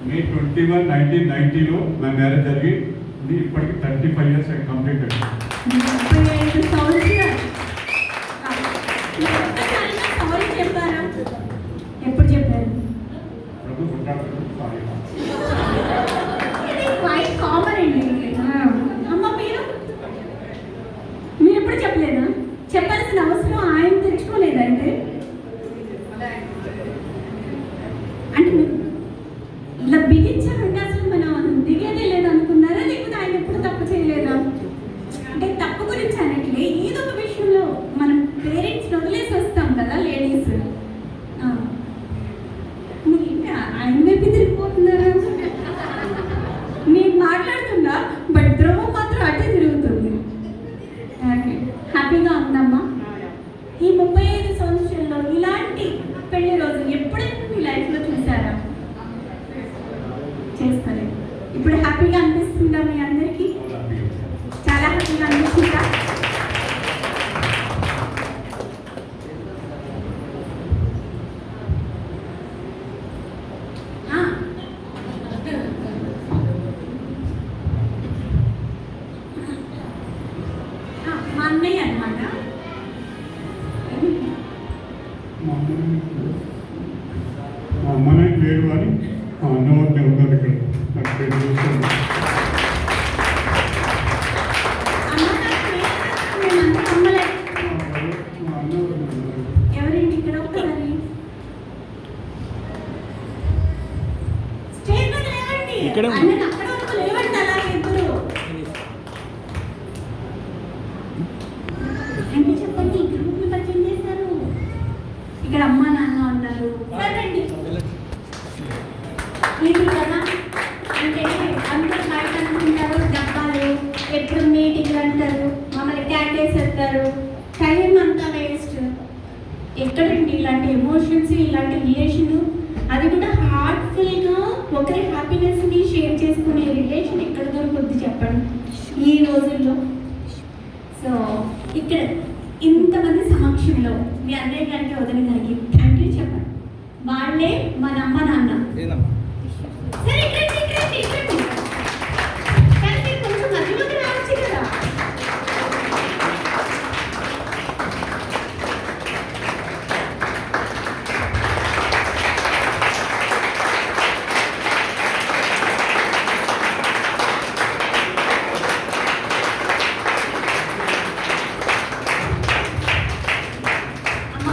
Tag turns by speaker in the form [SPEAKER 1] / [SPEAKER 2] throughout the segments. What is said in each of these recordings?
[SPEAKER 1] May 21, 1990లో నా marriage జరిగింది. ఇప్పటికి 35 years కంప్లీట్ అయింది.
[SPEAKER 2] 35 సంవత్సరాలు. సారీ చెప్పారా? ఎప్పుడు చెప్పారు? క్వైట్ కామన్ అండి. అమ్మ మీరు ఎప్పుడు చెప్పలేదా? చెప్పాల్సిన అవసరం ఆయన తెచ్చుకోలేదంటే అంటే ఇలా బిగించాలంటే అసలు మనం దిగేదే లేదనుకున్నారా, లేకపోతే ఆయన ఎప్పుడు తప్పు చేయలేదా? అంటే తప్పు గురించి అనట్లే, ఏదో ఒక విషయంలో మనం పేరెంట్స్ వదిలేసి వస్తాం కదా లేడీస్. ఆయన వైపు తిరిగిపోతున్నారా? నేను మాట్లాడుతున్నా, బట్ ద్రవం మాత్రం అటే తిరుగుతుంది. హ్యాపీగా ఉందమ్మా. ఈ 35 సంవత్సరాల్లో ఇలాంటి పెళ్లి రోజు ఎప్పుడైనా మీ లైఫ్లో చూసారా? చేస్తారు. ఇప్పుడు హ్యాపీగా అనిపిస్తుందా మీ అందరికీ? చాలా హ్యాపీగా అనిపిస్తుందా? మా అన్నయ్య అనమాట.
[SPEAKER 1] మా అమ్మనే పేరు అని మా అన్నవారిని ఉన్నారు ఇక్కడ. నాకు పేరు చూస్తాను.
[SPEAKER 2] ఎవరండి ఇక్కడ ఒక్కసారి స్టేజ్ మీద లేవండి. అక్కడ వరకు లేవండి. అలా ఇద్దరు అంటే చెప్పండి, గ్రూప్ని పరిచయం చేశారు. ఇక్కడ అమ్మా నాన్న ఉన్నారు. సరేండి ఏంటి కదా అంటే అందరూ బయట అనుకుంటారు డబ్బాలు, ఎప్పుడు మీటింగ్లు అంటారు, మమ్మల్ని క్యాటేస్ అంటారు, టైం అంతా వేస్ట్. ఎక్కడండి ఇలాంటి ఎమోషన్స్, ఇలాంటి రిలేషన్, అది కూడా హార్ట్ఫుల్గా ఒకరి హ్యాపీనెస్ని షేర్ చేసుకునే రిలేషన్ ఎక్కడ దొరుకుద్ది చెప్పండి ఈ రోజుల్లో? సో ఇక్కడ ఇంతమంది సమక్షంలో మీ అన్నయ్య గారికి వదిన గారికి థ్యాంక్ యూ చెప్పండి. వాళ్ళే మన అమ్మ నాన్న. సరే ఇక్కడండి కానీ మీరు కొంచెం మధ్యలోకి రావచ్చు కదా.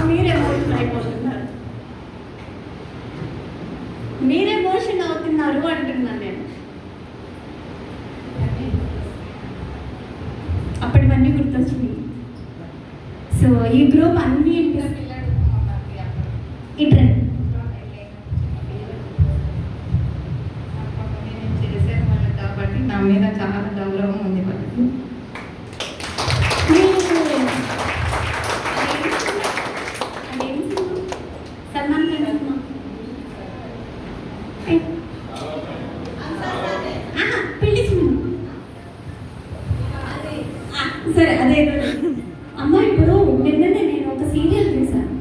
[SPEAKER 2] మీరు ఎమోషన్ అయిపోతున్నారు, మీరు ఎమోషన్ అవుతున్నారు అంటున్నాను నేను. అప్పటివన్నీ గుర్తొచ్చింది. సో ఈ గ్రూప్ అన్ని ఇట్లా
[SPEAKER 3] చేసేది వాళ్ళు కాబట్టి నా మీద చాలా గౌరవం ఉంది వాళ్ళకి.
[SPEAKER 2] సల్మాన్ ఖాన్ పెళ్లి సినిమా. సరే అదే అమ్మ. ఇప్పుడు నిన్ననే నేను ఒక సీరియల్ చూసాను.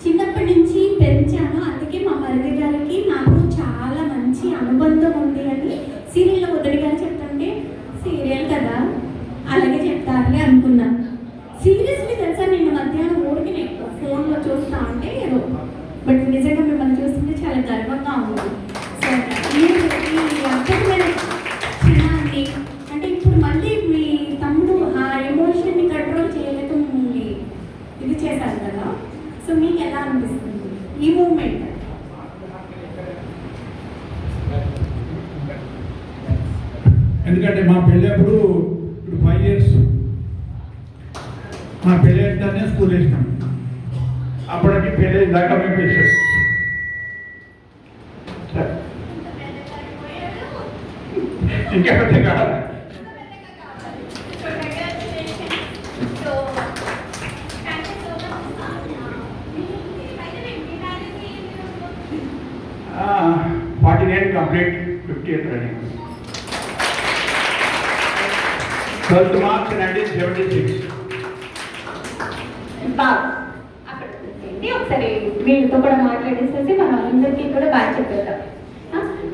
[SPEAKER 2] చిన్నప్పటి నుంచి పెంచాను, అందుకే మా మరిది గారికి నాకు చాలా మంచి అనుబంధం ఉంది అని సీరియల్లో వదిలి గారు చెప్తుంటే సీరియల్ కదా అలాగే చెప్తారులే అనుకున్నా. సీరియస్లీ తెలుసా, నేను మధ్యాహ్నం ఊరికి ఫోన్లో చూస్తా ఉంటే ఏదో, బట్ నిజంగా మిమ్మల్ని చూస్తుంటే చాలా గర్వంగా ఉంది. సో మీరు ఈ అద్భుతమైన క్షణాన్ని అంటే ఇప్పుడు మళ్ళీ మీ తమ్ముడు ఆ ఎమోషన్ని కంట్రోల్ చేయలేక మిమ్మల్ని ఇది చేశారు కదా. సో మీకు ఎలా అనిపిస్తుంది ఈ మూమెంట్?
[SPEAKER 1] ఎందుకంటే మా పెళ్ళి అప్పుడు ఇప్పుడు 5 years మా పెళ్ళి అంటేనే స్కూల్ వేసినాం. అప్పటికి పెళ్ళి దాకా మేము వేసాం. ఇంకా పెద్ద కాదు. Complete 50th running. 12th March 1976.
[SPEAKER 2] ఒకసారి వీళ్ళతో కూడా మాట్లాడేసేసి మన అందరికీ కూడా బాగా చెప్పేద్దాం.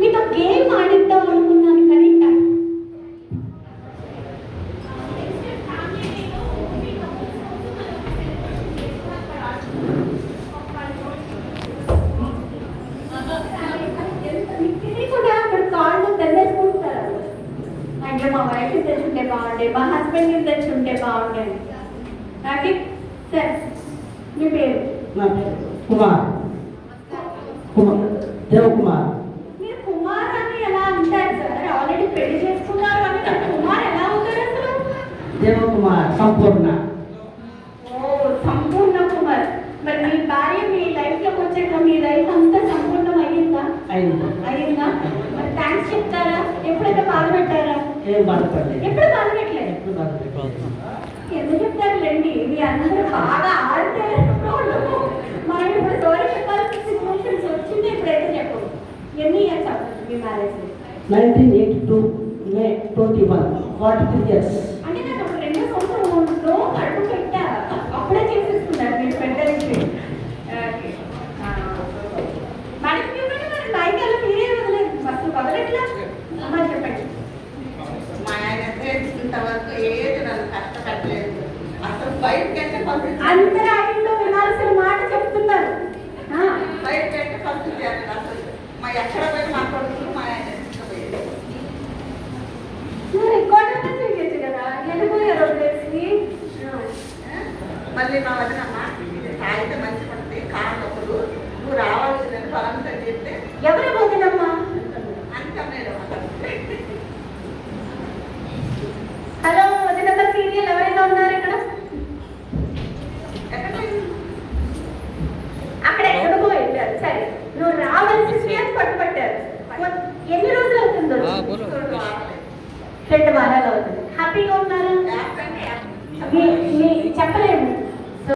[SPEAKER 2] మీతో గేమ్ ఆడిద్దాం అనుకున్నాను కానీ కూడా అక్కడ కాళ్ళు తెల్లేసుకుంటారు. అంటే మా వైఫ్ తెచ్చుంటే బాగుండే, మా హస్బెండ్ తెచ్చుంటే బాగుండే. ఓకే సార్, మీ పేరు?
[SPEAKER 4] నా పేరు కుమార్. దేవకుమార్.
[SPEAKER 2] మీరు కుమార్ అని ఎలా అంటారు సార్? ఆల్రెడీ పెళ్లి చేసుకున్నారు అని కుమార్ ఎలా అవుతారు అసలు?
[SPEAKER 4] దేవకుమార్ సంపూర్ణ.
[SPEAKER 2] ఓ సంపూర్ణ కుమార్. మరి మీ భార్య మీ లైఫ్ లోకి వచ్చాక మీ లైఫ్ అంతా సంపూర్ణం అయ్యిందా? అయ్యిందా? మరి థ్యాంక్స్ చెప్తారా? ఎప్పుడైతే బాధపెట్టారా?
[SPEAKER 4] ఏం బాధపడలేదు.
[SPEAKER 2] ఎప్పుడు బాధపెట్టలేదు.
[SPEAKER 4] ఎప్పుడు బాధపడలేదు.
[SPEAKER 2] ఎందుకు చెప్తారులేండి, మీ అందరూ బాగా ఆడితే మనం ఇప్పుడు సారీ చెప్పాల్సిన సిచ్యువేషన్స్ వచ్చింది. ఇప్పుడైతే చెప్పు, ఎన్ని ఇయర్స్ అవుతుంది మీ మ్యారేజ్?
[SPEAKER 4] 1982 May 21, 43 years.
[SPEAKER 2] అంటే నేను ఒక 2 సంవత్సరంలో అడుగు పెట్టా, అప్పుడే చేసేస్తున్నారు మీరు పెద్దలకి. మేడం చెప్పండి, మరి నాయకులు మీరే వదలేదు, అసలు వదలట్లా? అమ్మ చెప్పండి.
[SPEAKER 5] మా ఆయన ఇంతవరకు ఏది నన్ను కష్టపడలేదు. అసలు బయటకంటే పంపించాను.
[SPEAKER 2] అందరూ ఆయనలో వినాల్సిన మాట చెప్తున్నారు.
[SPEAKER 5] బయటకంటే పంపించాను. అసలు మా ఎక్కడ పోయి మా కొడుకులు మా ఆయన తీసుకుపోయేది.
[SPEAKER 2] నువ్వు రికార్డ్ అంతా చేయొచ్చు కదా, వెళ్ళిపోయారు వదిలేసి.
[SPEAKER 5] మళ్ళీ మా వదినమ్మ ఇది తాగితే మంచి పడుతుంది, కాళ్ళొకరు నువ్వు రావాల్సిందని బలంతో చెప్తే
[SPEAKER 2] ఎవరు వదినమ్మా?
[SPEAKER 5] అంత మేడం
[SPEAKER 2] హలో వదినమ్మ సీరియల్ ఎవరైనా ఉన్నారు ఇక్కడ? అక్కడ ఎక్కడికో వెళ్ళారు. సరే, నువ్వు రావాల్సింది అని పట్టుబట్టారు. ఎన్ని రోజులు అవుతుందో?
[SPEAKER 5] 2 వారాలు.
[SPEAKER 2] 2 వారాలు అవుతుంది. హ్యాపీగా ఉన్నారు?